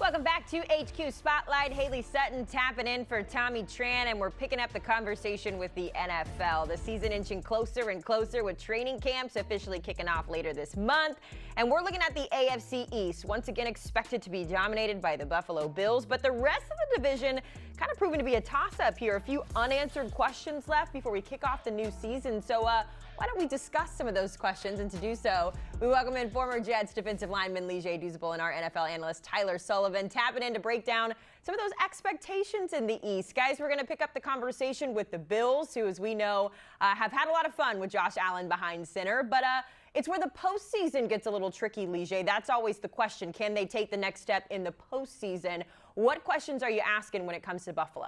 Welcome back to HQ Spotlight. Haley Sutton tapping in for Tommy Tran, and we're picking up the conversation with the NFL. The season inching closer and closer with training camps officially kicking off later this month. And we're looking at the AFC East, once again expected to be dominated by the Buffalo Bills, but the rest of the division kind of proving to be a toss-up here. A few unanswered questions left before we kick off the new season. So why don't we discuss some of those questions? And to do so, we welcome in former Jets defensive lineman Douzable and our NFL analyst Tyler Sullivan, tapping in to break down some of those expectations in the East. Guys, we're going to pick up the conversation with the Bills, who, as we know, have had a lot of fun with Josh Allen behind center. But it's where the postseason gets a little tricky, Lige. That's always the question. Can they take the next step in the postseason? What questions are you asking when it comes to Buffalo?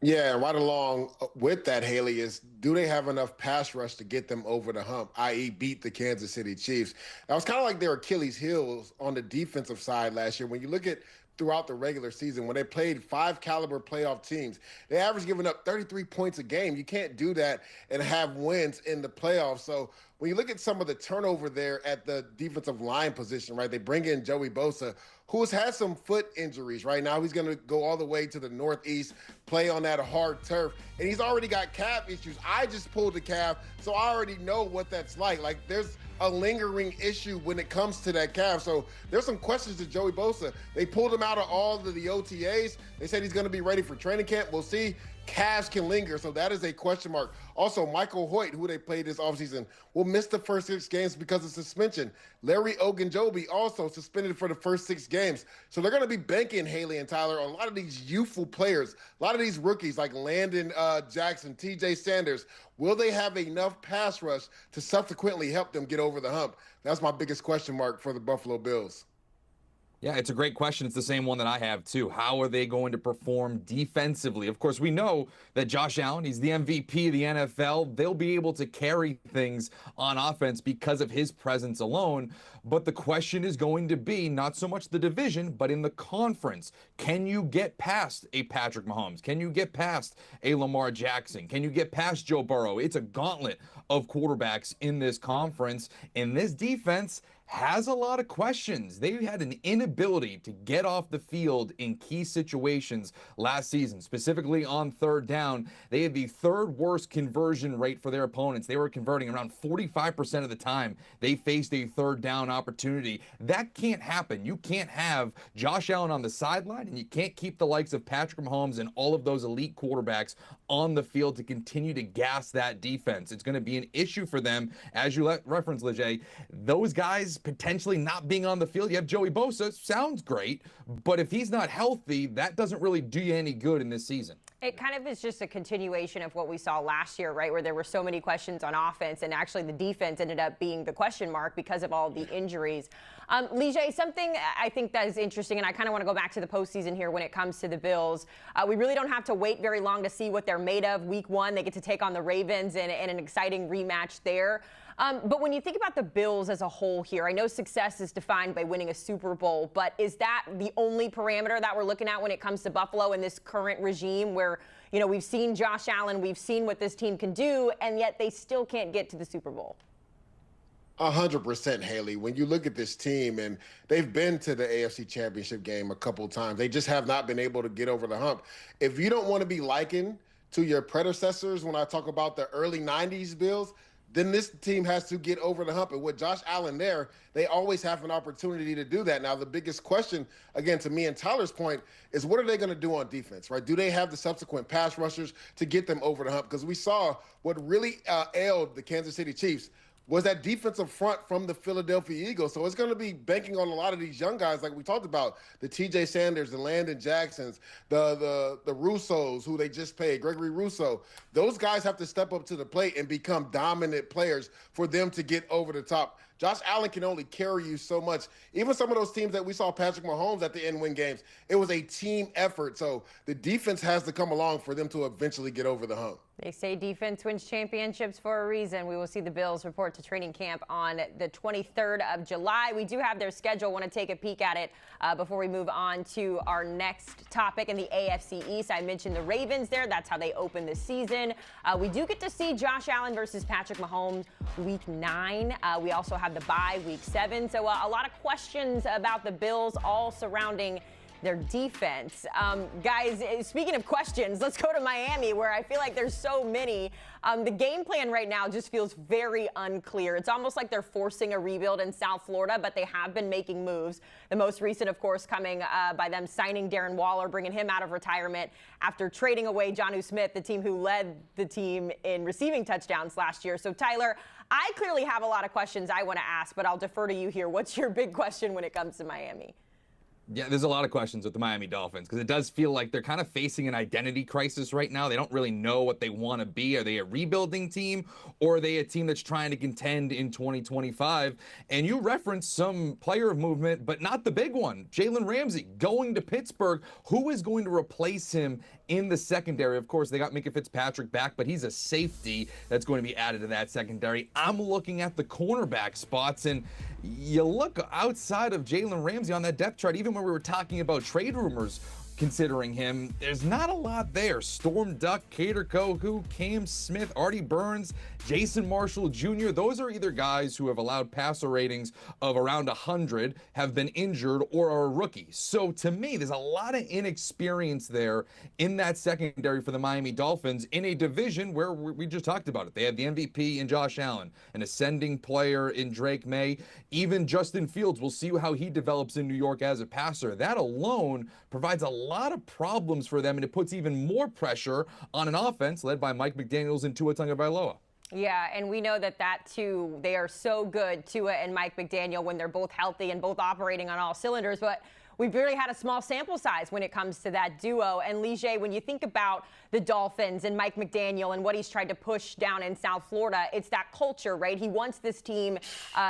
Yeah, right along with that, Haley, is do they have enough pass rush to get them over the hump, i.e. beat the Kansas City Chiefs? That was kind of like their Achilles heels on the defensive side last year. When you look at throughout the regular season, when they played 5 caliber playoff teams, they averaged giving up 33 points a game. You can't do that and have wins in the playoffs. So when you look at some of the turnover there at the defensive line position, right, they bring in Joey Bosa, who has had some foot injuries. Right now, he's going to go all the way to the Northeast, play on that hard turf, and he's already got calf issues. I just pulled the calf, so I already know what that's like. Like, there's a lingering issue when it comes to that calf. So there's some questions to Joey Bosa. They pulled him out of all of the OTAs. They said he's going to be ready for training camp. We'll see. Calves can linger, so that is a question mark. Also, Michael Hoyt, who they played this offseason, will miss the first 6 games because of suspension. Larry Ogunjobi also suspended for the first 6 games. So they're going to be banking, Haley and Tyler, on a lot of these youthful players, a lot of these rookies like Landon Jackson, TJ Sanders. Will they have enough pass rush to subsequently help them get over the hump? That's my biggest question mark for the Buffalo Bills. Yeah, it's a great question. It's the same one that I have, too. How are they going to perform defensively? Of course, we know that Josh Allen, he's the MVP of the NFL. They'll be able to carry things on offense because of his presence alone. But the question is going to be not so much the division, but in the conference. Can you get past a Patrick Mahomes? Can you get past a Lamar Jackson? Can you get past Joe Burrow? It's a gauntlet of quarterbacks in this conference. And this defense has a lot of questions. They had an inability to get off the field in key situations last season, specifically on third down. They had the 3rd worst conversion rate for their opponents. They were converting around 45% of the time they faced a 3rd down opportunity. That can't happen. You can't have Josh Allen on the sideline, and you can't keep the likes of Patrick Mahomes and all of those elite quarterbacks on the field to continue to gas that defense. It's going to be an issue for them, as you referenced, Lige. Those guys potentially not being on the field. You have Joey Bosa, sounds great, but if he's not healthy, that doesn't really do you any good in this season. It kind of is just a continuation of what we saw last year, right, where there were so many questions on offense, and actually the defense ended up being the question mark because of all the injuries. Lige, something I think that is interesting, and I kind of want to go back to the postseason here when it comes to the Bills. We really don't have to wait very long to see what they're made of. Week 1, they get to take on the Ravens in an exciting rematch there. But when you think about the Bills as a whole here, I know success is defined by winning a Super Bowl, but is that the only parameter that we're looking at when it comes to Buffalo in this current regime where, you know, we've seen Josh Allen, we've seen what this team can do, and yet they still can't get to the Super Bowl? 100%, Haley. When you look at this team, and they've been to the AFC Championship game a couple of times, they just have not been able to get over the hump. If you don't want to be likened to your predecessors when I talk about the early 90s Bills, then this team has to get over the hump. And with Josh Allen there, they always have an opportunity to do that. Now, the biggest question, again, to me and Tyler's point, is what are they going to do on defense, right? Do they have the subsequent pass rushers to get them over the hump? Because we saw what really ailed the Kansas City Chiefs was that defensive front from the Philadelphia Eagles. So it's going to be banking on a lot of these young guys like we talked about, the TJ Sanders, the Landon Jacksons, the Russos, who they just paid, Gregory Rousseau. Those guys have to step up to the plate and become dominant players for them to get over the top. Josh Allen can only carry you so much. Even some of those teams that we saw Patrick Mahomes at the end win games, it was a team effort. So the defense has to come along for them to eventually get over the hump. They say defense wins championships for a reason. We will see the Bills report to training camp on the 23rd of July. We do have their schedule. Want to take a peek at it before we move on to our next topic in the AFC East. I mentioned the Ravens there. That's how they open the season. We do get to see Josh Allen versus Patrick Mahomes week 9. We also have the bye week 7. So a lot of questions about the Bills all surrounding their defense. Guys, speaking of questions, let's go to Miami, where I feel like there's so many. The game plan right now just feels very unclear. It's almost like they're forcing a rebuild in South Florida, but they have been making moves. The most recent, of course, coming by them signing Darren Waller, bringing him out of retirement after trading away Jonnu Smith, the team who led the team in receiving touchdowns last year. So, Tyler, I clearly have a lot of questions I want to ask, but I'll defer to you here. What's your big question when it comes to Miami? Yeah, there's a lot of questions with the Miami Dolphins because it does feel like they're kind of facing an identity crisis right now. They don't really know what they want to be. Are they a rebuilding team or are they a team that's trying to contend in 2025? And you referenced some player movement, but not the big one. Jalen Ramsey going to Pittsburgh. Who is going to replace him in the secondary? Of course, they got Minka Fitzpatrick back, but he's a safety that's going to be added to that secondary. I'm looking at the cornerback spots, and you look outside of Jalen Ramsey on that depth chart, even when we were talking about trade rumors considering him, there's not a lot there. Storm Duck, Kader Kohu, Cam Smith, Artie Burns, Jason Marshall Jr., those are either guys who have allowed passer ratings of around 100, have been injured, or are rookies. So to me, there's a lot of inexperience there in that secondary for the Miami Dolphins in a division where we just talked about it. They have the MVP in Josh Allen, an ascending player in Drake May. Even Justin Fields, we'll see how he develops in New York as a passer. That alone provides a lot of problems for them, and it puts even more pressure on an offense led by Mike McDaniels and Tua Tagovailoa. Yeah, and we know that too, they are so good, Tua and Mike McDaniel, when they're both healthy and both operating on all cylinders. But we've really had a small sample size when it comes to that duo. And Lige, when you think about the Dolphins and Mike McDaniel and what he's tried to push down in South Florida, it's that culture, right? He wants this team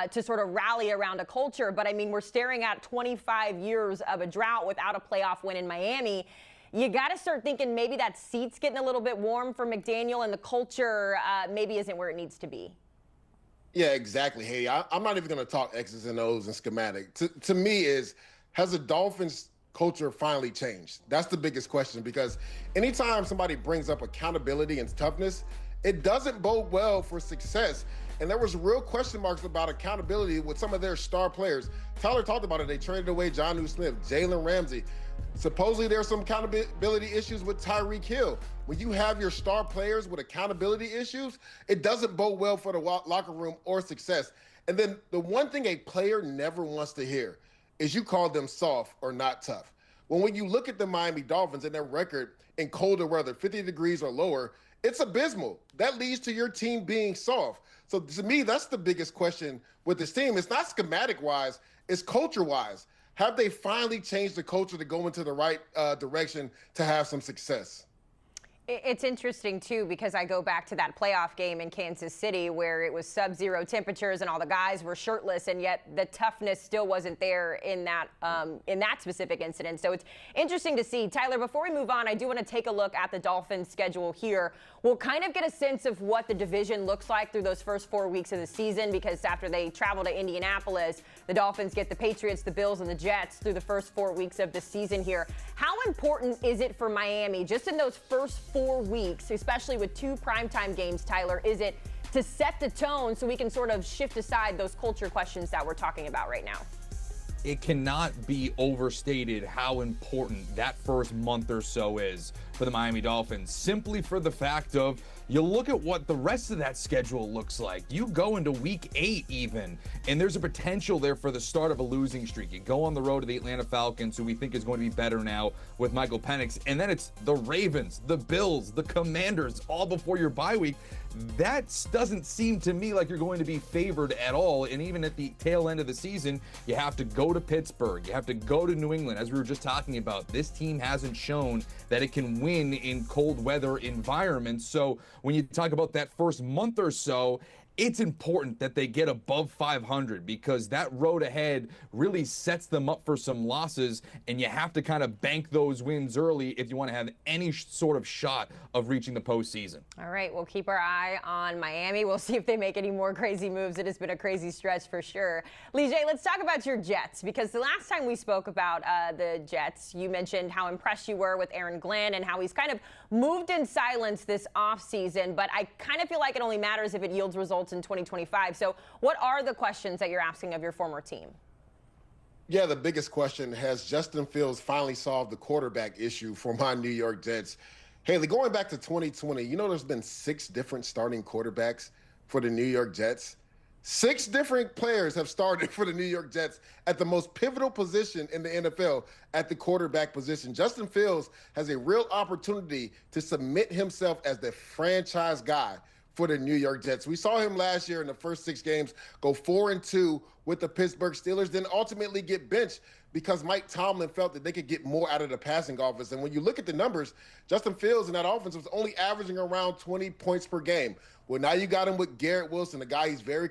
to sort of rally around a culture. But, I mean, we're staring at 25 years of a drought without a playoff win in Miami. You got to start thinking maybe that seat's getting a little bit warm for McDaniel and the culture maybe isn't where it needs to be. Yeah, exactly. Hey, I'm not even going to talk X's and O's and schematic. To me has the Dolphins culture finally changed? That's the biggest question, because anytime somebody brings up accountability and toughness, it doesn't bode well for success. And there was real question marks about accountability with some of their star players. Tyler talked about it. They traded away Jonnu Smith, Jalen Ramsey. Supposedly there's some accountability issues with Tyreek Hill. When you have your star players with accountability issues, it doesn't bode well for the locker room or success. And then the one thing a player never wants to hear is you call them soft or not tough. When you look at the Miami Dolphins and their record in colder weather, 50 degrees or lower, it's abysmal. That leads to your team being soft. So to me, that's the biggest question with this team. It's not schematic-wise, it's culture-wise. Have they finally changed the culture to go into the right direction to have some success? It's interesting, too, because I go back to that playoff game in Kansas City where it was sub-zero temperatures and all the guys were shirtless, and yet the toughness still wasn't there in that specific incident. So it's interesting to see. Tyler, before we move on, I do want to take a look at the Dolphins' schedule here. We'll kind of get a sense of what the division looks like through those first 4 weeks of the season, because after they travel to Indianapolis, the Dolphins get the Patriots, the Bills, and the Jets through the first 4 weeks of the season here. How important is it for Miami, just in those first 4 weeks, especially with 2 primetime games, Tyler, is it to set the tone so we can sort of shift aside those culture questions that we're talking about right now? It cannot be overstated how important that first month or so is for the Miami Dolphins, simply for the fact of you look at what the rest of that schedule looks like. You go into week 8 even, and there's a potential there for the start of a losing streak. You go on the road to the Atlanta Falcons, who we think is going to be better now with Michael Penix, and then it's the Ravens, the Bills, the Commanders, all before your bye week. That doesn't seem to me like you're going to be favored at all. And even at the tail end of the season, you have to go to Pittsburgh. You have to go to New England. As we were just talking about, this team hasn't shown that it can win in cold weather environments. So when you talk about that first month or so, it's important that they get above 500 because that road ahead really sets them up for some losses, and you have to kind of bank those wins early if you want to have any sort of shot of reaching the postseason. All right, we'll keep our eye on Miami. We'll see if they make any more crazy moves. It has been a crazy stretch for sure. Lee J, let's talk about your Jets, because the last time we spoke about the Jets, you mentioned how impressed you were with Aaron Glenn and how he's kind of moved in silence this offseason, but I kind of feel like it only matters if it yields results in 2025. So what are the questions that you're asking of your former team? Yeah, the biggest question, has Justin Fields finally solved the quarterback issue for my New York Jets? Haley, going back to 2020, you know there's been 6 different starting quarterbacks for the New York Jets. 6 different players have started for the New York Jets at the most pivotal position in the NFL, at the quarterback position. Justin Fields has a real opportunity to cement himself as the franchise guy for the New York Jets. We saw him last year in the first 6 games go 4-2 with the Pittsburgh Steelers, then ultimately get benched because Mike Tomlin felt that they could get more out of the passing offense. And when you look at the numbers, Justin Fields in that offense was only averaging around 20 points per game. Well, now you got him with Garrett Wilson, a guy he's very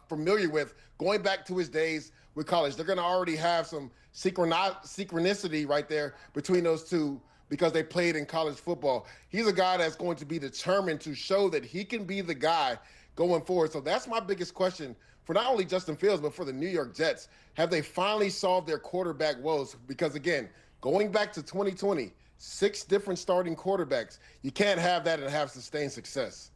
familiar with, going back to his days with college. They're going to already have some synchronicity right there between those two, because they played in college football. He's a guy that's going to be determined to show that he can be the guy going forward. So that's my biggest question for not only Justin Fields, but for the New York Jets. Have they finally solved their quarterback woes? Because, again, going back to 2020, 6 different starting quarterbacks, you can't have that and have sustained success.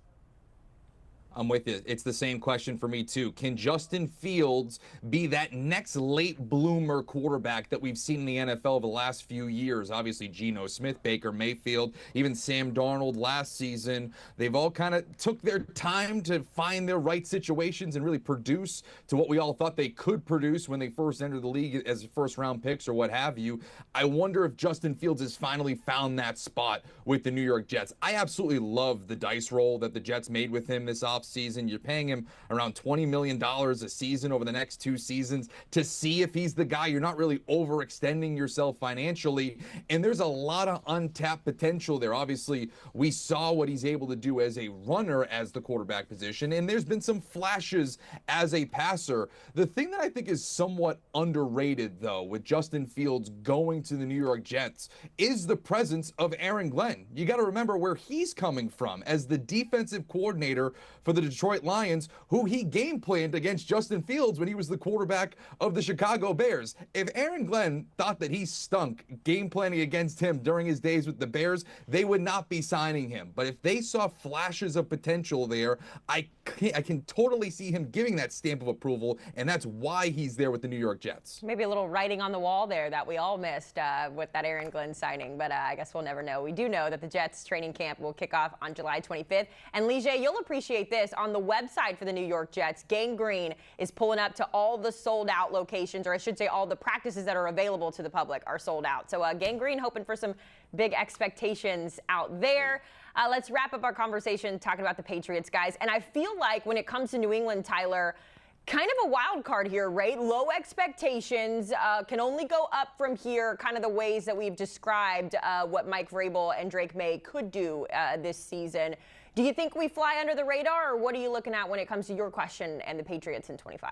I'm with you. It's the same question for me, too. Can Justin Fields be that next late bloomer quarterback that we've seen in the NFL over the last few years? Obviously, Geno Smith, Baker Mayfield, even Sam Darnold last season. They've all kind of took their time to find their right situations and really produce to what we all thought they could produce when they first entered the league as first-round picks or what have you. I wonder if Justin Fields has finally found that spot with the New York Jets. I absolutely love the dice roll that the Jets made with him this offseason. You're paying him around $20 million a season over the next 2 seasons to see if he's the guy. You're not really overextending yourself financially, and there's a lot of untapped potential there. Obviously, we saw what he's able to do as a runner as the quarterback position, and there's been some flashes as a passer. The thing that I think is somewhat underrated, though, with Justin Fields going to the New York Jets is the presence of Aaron Glenn. You got to remember where he's coming from as the defensive coordinator for the Detroit Lions, who he game planned against Justin Fields when he was the quarterback of the Chicago Bears. If Aaron Glenn thought that he stunk game planning against him during his days with the Bears, they would not be signing him. But if they saw flashes of potential there, I can totally see him giving that stamp of approval, and that's why he's there with the New York Jets. Maybe a little writing on the wall there that we all missed with that Aaron Glenn signing, but I guess we'll never know. We do know that the Jets training camp will kick off on July 25th. And Lee J, you'll appreciate this. On the website for the New York Jets, Gang Green is pulling up to all the sold-out locations, or I should say all the practices that are available to the public are sold out. So Gang Green hoping for some big expectations out there. Let's wrap up our conversation talking about the Patriots, guys. And I feel like when it comes to New England, Tyler, kind of a wild card here, right? Low expectations, can only go up from here, kind of the ways that we've described what Mike Vrabel and Drake May could do this season. Do you think we fly under the radar, or what are you looking at when it comes to your question and the Patriots in 25?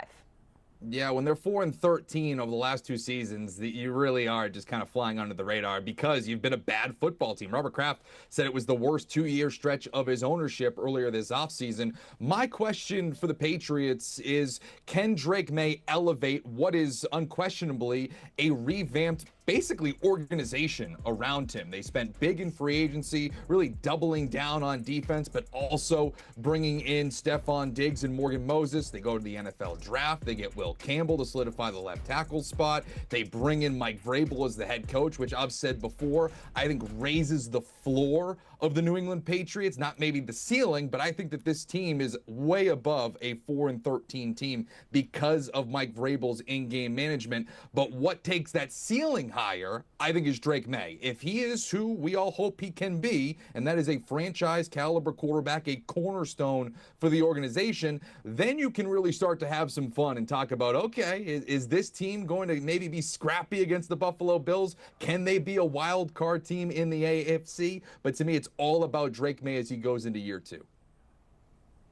Yeah, when they're 4-13 over the last 2 seasons, you really are just kind of flying under the radar because you've been a bad football team. Robert Kraft said it was the worst 2-year stretch of his ownership earlier this offseason. My question for the Patriots is, can Drake May elevate what is unquestionably a revamped basically organization around him? They spent big in free agency, really doubling down on defense, but also bringing in Stephon Diggs and Morgan Moses. They go to the NFL draft. They get Will Campbell to solidify the left tackle spot. They bring in Mike Vrabel as the head coach, which I've said before, I think raises the floor of the New England Patriots, not maybe the ceiling, but I think that this team is way above a 4-13 team because of Mike Vrabel's in-game management. But what takes that ceiling higher, I think, is Drake May. If he is who we all hope he can be, and that is a franchise caliber quarterback, a cornerstone for the organization, then you can really start to have some fun and talk about, okay, is this team going to maybe be scrappy against the Buffalo Bills? Can they be a wild card team in the AFC? But to me, it's all about Drake May as he goes into year 2.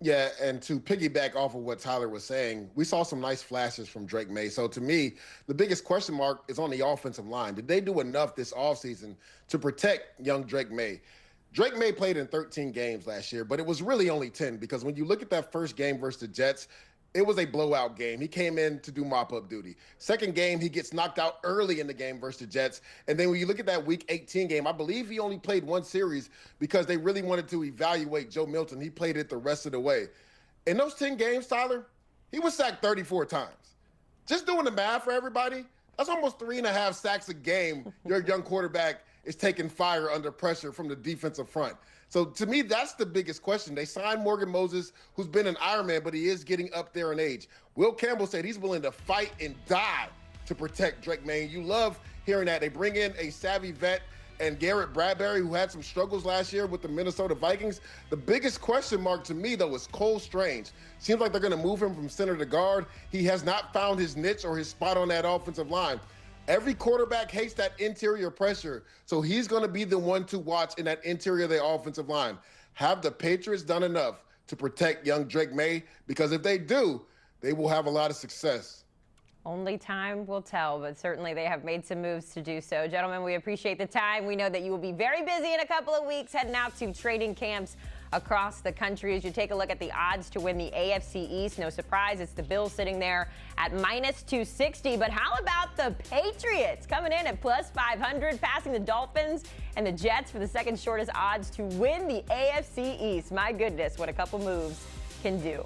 Yeah, and to piggyback off of what Tyler was saying, we saw some nice flashes from Drake May. So to me, the biggest question mark is on the offensive line. Did they do enough this offseason to protect young Drake May? Drake May played in 13 games last year, but it was really only 10 because when you look at that first game versus the Jets, it was a blowout game. He came in to do mop-up duty. Second game, he gets knocked out early in the game versus the Jets. And then when you look at that Week 18 game, I believe he only played one series because they really wanted to evaluate Joe Milton. He played it the rest of the way. In those 10 games, Tyler, he was sacked 34 times. Just doing the math for everybody, that's almost 3.5 sacks a game. Your young quarterback is taking fire under pressure from the defensive front. So to me, that's the biggest question. They signed Morgan Moses, who's been an Ironman, but he is getting up there in age. Will Campbell said he's willing to fight and die to protect Drake May. You love hearing that. They bring in a savvy vet and Garrett Bradbury, who had some struggles last year with the Minnesota Vikings. The biggest question mark to me, though, is Cole Strange. Seems like they're going to move him from center to guard. He has not found his niche or his spot on that offensive line. Every quarterback hates that interior pressure, so he's going to be the one to watch in that interior of the offensive line. Have the Patriots done enough to protect young Drake May? Because if they do, they will have a lot of success. Only time will tell, but certainly they have made some moves to do so. Gentlemen, we appreciate the time. We know that you will be very busy in a couple of weeks heading out to training camps across the country as you take a look at the odds to win the AFC East. No surprise, it's the Bills sitting there at -260. But how about the Patriots coming in at +500, passing the Dolphins and the Jets for the second shortest odds to win the AFC East? My goodness, what a couple moves can do.